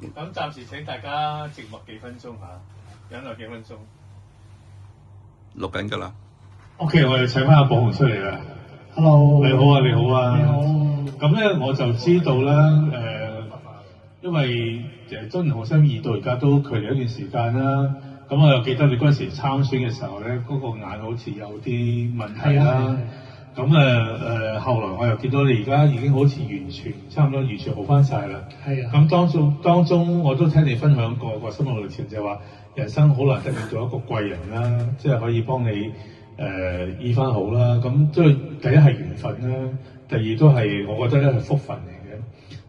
咁暫時請大家靜默幾分鐘嚇，忍耐幾分鐘。錄緊㗎啦。OK， 我哋請翻阿寶紅出嚟啦。Hello，你好啊，你好啊。你好。咁咧我就知道啦，因為中年好聲2到而家都距離一段時間啦。咁我又記得你嗰陣時參選嘅時候咧，嗰、個眼好似有啲問題啦。咁後來我又見到你而家已經好似差唔多完全好翻晒啦。係啊。咁當中我都聽你分享過個心路歷程，就係話人生好難得遇到一個貴人啦，即係可以幫你醫翻好啦。咁即係第一係緣分啦，第二都係我覺得咧係福分嚟嘅。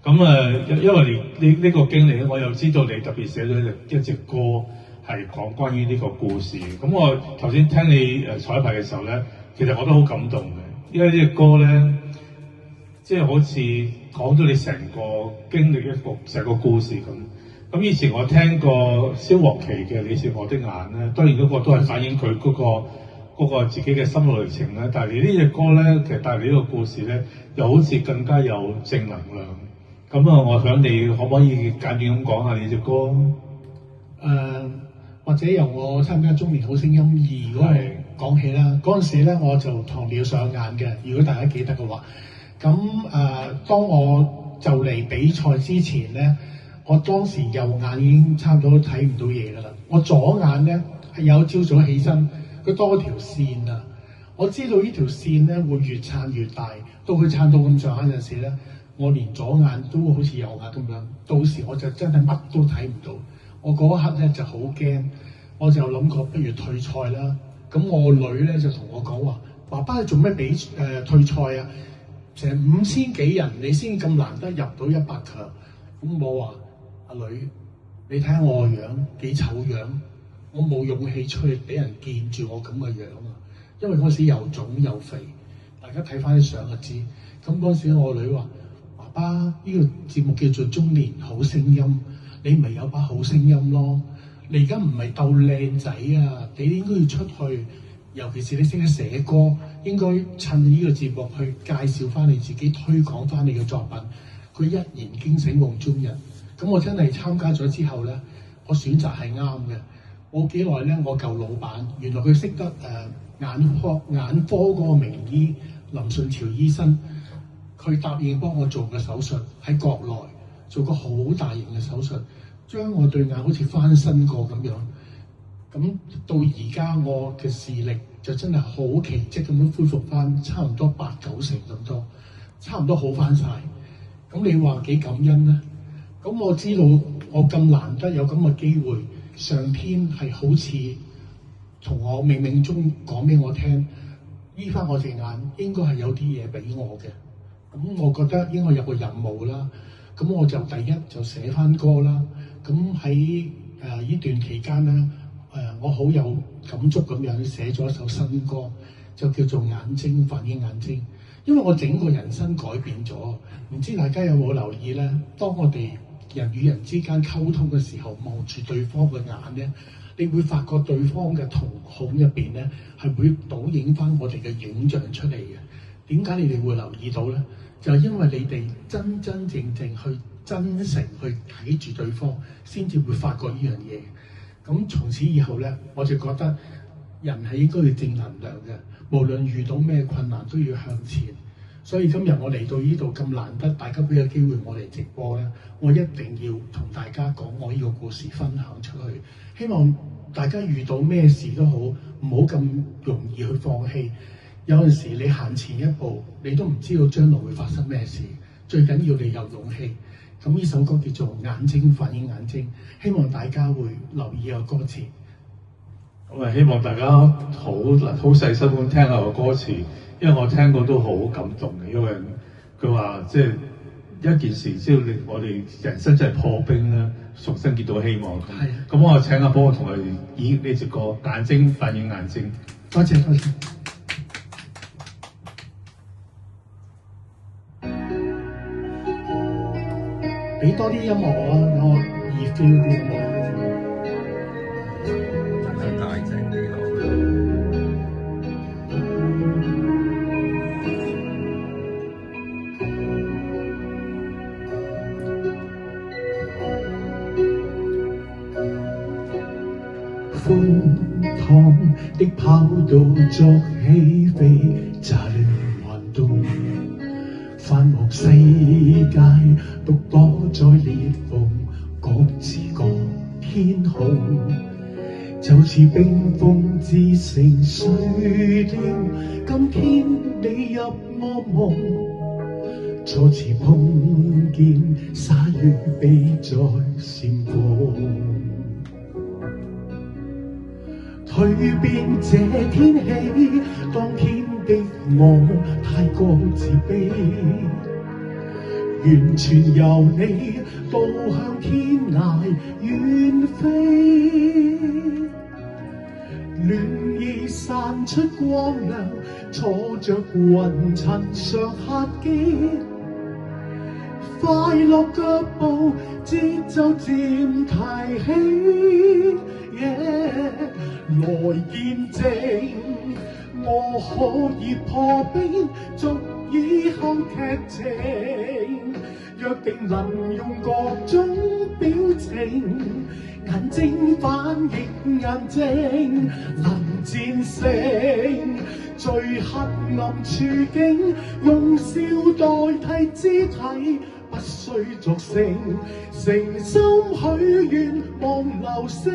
咁因為你呢個經歷咧，我又知道你特別寫咗一隻歌係講關於呢個故事。咁我頭先聽你彩排嘅時候咧，其實我都好感動嘅。因為呢隻歌咧，即係好似講咗你成個經歷成個故事咁。咁以前我聽過蕭煌奇嘅《你是我的眼》咧，當然嗰個都係反映佢嗰個自己嘅心路歷程啦。但係你呢隻歌咧，其實帶嚟呢個故事咧，又好似更加有正能量。咁啊，我想你可唔可以簡短咁講下你隻歌？或者由我參加中年好聲音2嗰個講起啦。嗰陣時咧，我就糖尿上眼嘅，如果大家記得嘅話。咁當我就嚟比賽之前咧，我當時右眼已經差唔多睇唔到嘢㗎啦。我左眼咧係有朝早起身，佢多條線啊。我知道呢條線咧會越撐越大，到佢撐到咁上下陣時咧，我連左眼都好似右眼咁樣，到時我就真係乜都睇唔到。我嗰一刻咧就好驚，我就諗過不如退賽啦。咁我女咧就同我講話：爸爸你做咩退賽啊？成5000幾人，你先咁難得入到100強。咁我話：阿女，你睇下我個樣幾醜樣，我冇勇氣出去俾人見住我咁嘅樣啊！因為嗰時又腫又肥，大家睇翻啲相就知。咁嗰時我女話：爸爸，呢個節目叫做中年好聲音，你咪有把好聲音咯。你而家唔係鬥靚仔啊，你應該要出去，尤其是你識得寫歌，應該趁呢個節目去介紹翻你自己，推廣翻你嘅作品。佢一言驚醒夢中人。咁我真係參加咗之後咧，我選擇係啱嘅。冇幾耐咧，我舊老闆原來佢識得眼科嗰個名醫林順潮醫生，佢答應幫我做個手術，喺國內做個好大型嘅手術，將我對眼好似翻身過咁樣。咁到而家我嘅視力就真係好奇蹟咁樣恢復翻，差唔多8-9成咁多，差唔多好翻晒。咁你話幾感恩呢？咁我知道我咁難得有咁嘅機會，上天係好似同我冥冥中講俾我聽，醫翻我隻眼應該係有啲嘢俾我嘅。咁我覺得應該有個任務啦。咁我就第一就寫翻歌啦。咁喺呢段期間咧，我好有感觸咁樣寫咗一首新歌，就叫做《眼睛反映眼睛》。因為我整個人生改變咗，唔知大家有冇留意咧？當我哋人與人之間溝通嘅時候，望住對方嘅眼咧，你會發覺對方嘅瞳孔入邊咧係會倒影翻我哋嘅影像出嚟嘅。點解你哋會留意到咧？就係因為你哋真真正正去真誠去睇住對方，先至會發覺呢樣嘢。咁從此以後咧，我就覺得人係應該要正能量嘅，無論遇到咩困難都要向前。所以今日我嚟到呢度咁難得，大家俾個機會我嚟直播咧，我一定要同大家講我呢個故事分享出去。希望大家遇到咩事都好，唔好咁容易去放棄。有陣時你行前一步，你都唔知道將來會發生咩事。最緊要你有勇氣。咁呢首歌叫做《眼睛反映眼睛》，希望大家會留意個歌詞。咁啊，希望大家好細心咁聽下個歌詞，因為我聽過都好感動嘅。因為佢話即係一件事，只要我哋人生真係破冰啦，重新見到希望。咁我請阿波同佢演呢隻歌《眼睛反映眼睛》。多謝多謝。俾多啲音樂我啊，我易 feel 啲音樂。大聲啲咯。寬敞的跑道作起飛，乍亂還動，繁忙世界獨躲在裂縫，各自各偏好，就似冰封之城碎掉。今天你入我夢，初次碰見鯊魚臂在閃光，蛻變這天氣，當天的我太過自卑，完全由你導向天涯遠飛。暖意散出光亮，坐着雲層上客機，快樂腳步節奏漸提起，來見證我可以破冰，續以後劇情，約定能用各種表情，眼睛反映眼睛，能戰勝最黑暗處境，用笑代替肢體，不需作聲，誠心許願望流星，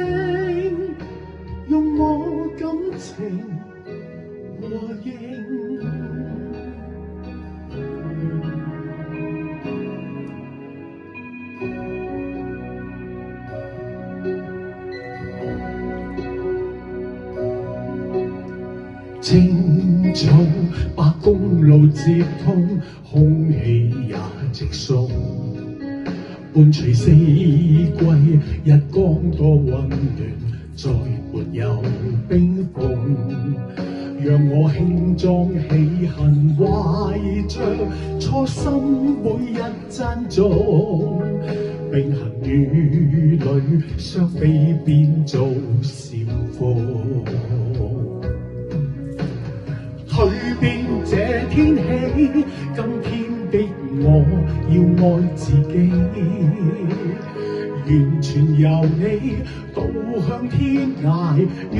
用我感情和應。青草把公路接通，空氣也直送，伴隨四季，日光多溫暖，再沒有冰封，讓我輕裝喜恨，懷着初心每日讚頌，並行雨裏雙飛變做閃風。蛻變這天氣，今天的我要愛自己，完全由你導向天涯遠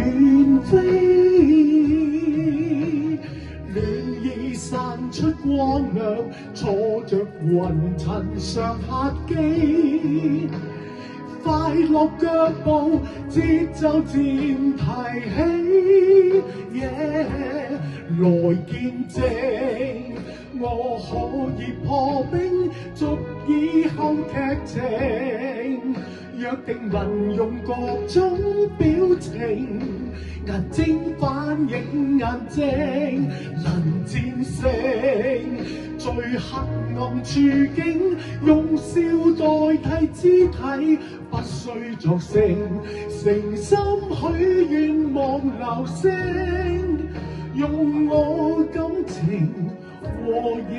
飛。暖意散出光亮，坐着雲層上客機，快樂腳步節奏漸提起，來見證我可以破冰，續以後劇情，約定能用各種表情，眼睛反映眼睛，能戰勝最黑暗處境，用笑代替肢體，不需作聲，誠心許願望流星，用我感情和應。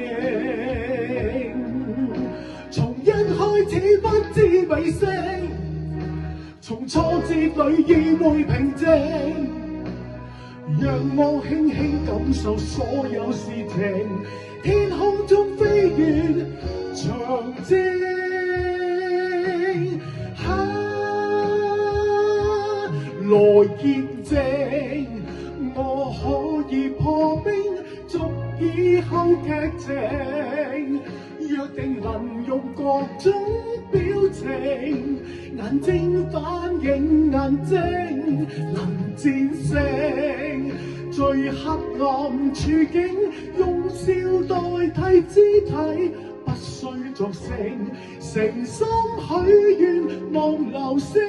從一開始不知尾聲，從挫折裏已會平靜，讓我輕輕感受所有事情，天空中飛越長征。來見證我可以破冰，續以後劇情，約定能用各種表情，眼睛反映眼睛，能戰勝最黑暗處境，用笑代替肢體，不需作聲，誠心許願望流星，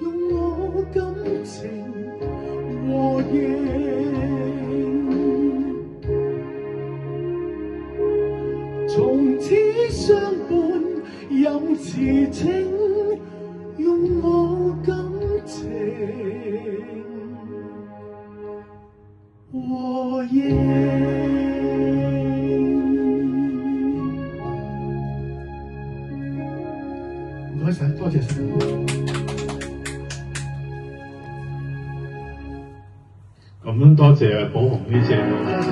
用我感情和應。從此相伴任馳騁，用我感情和應。唔該晒，多謝晒。咁樣多謝寶鴻呢隻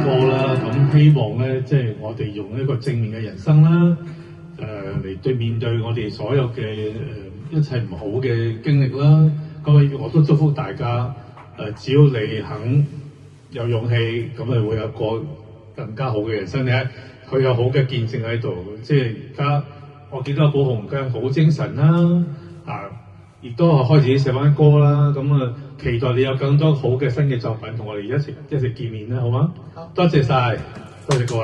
歌啦，咁希望咧，即係我哋用一個正面嘅人生啦，嚟面對我哋所有嘅一切唔好嘅經歷啦，咁我都祝福大家只要你肯有勇氣，咁咪會有個更加好嘅人生。你睇佢有好嘅見證喺度，即係而家我見到寶紅嘅好精神啦，亦都開始寫翻歌啦，咁期待你有更多好嘅新嘅作品同我哋一齊見面啦，好嗎？多謝晒，多謝各位。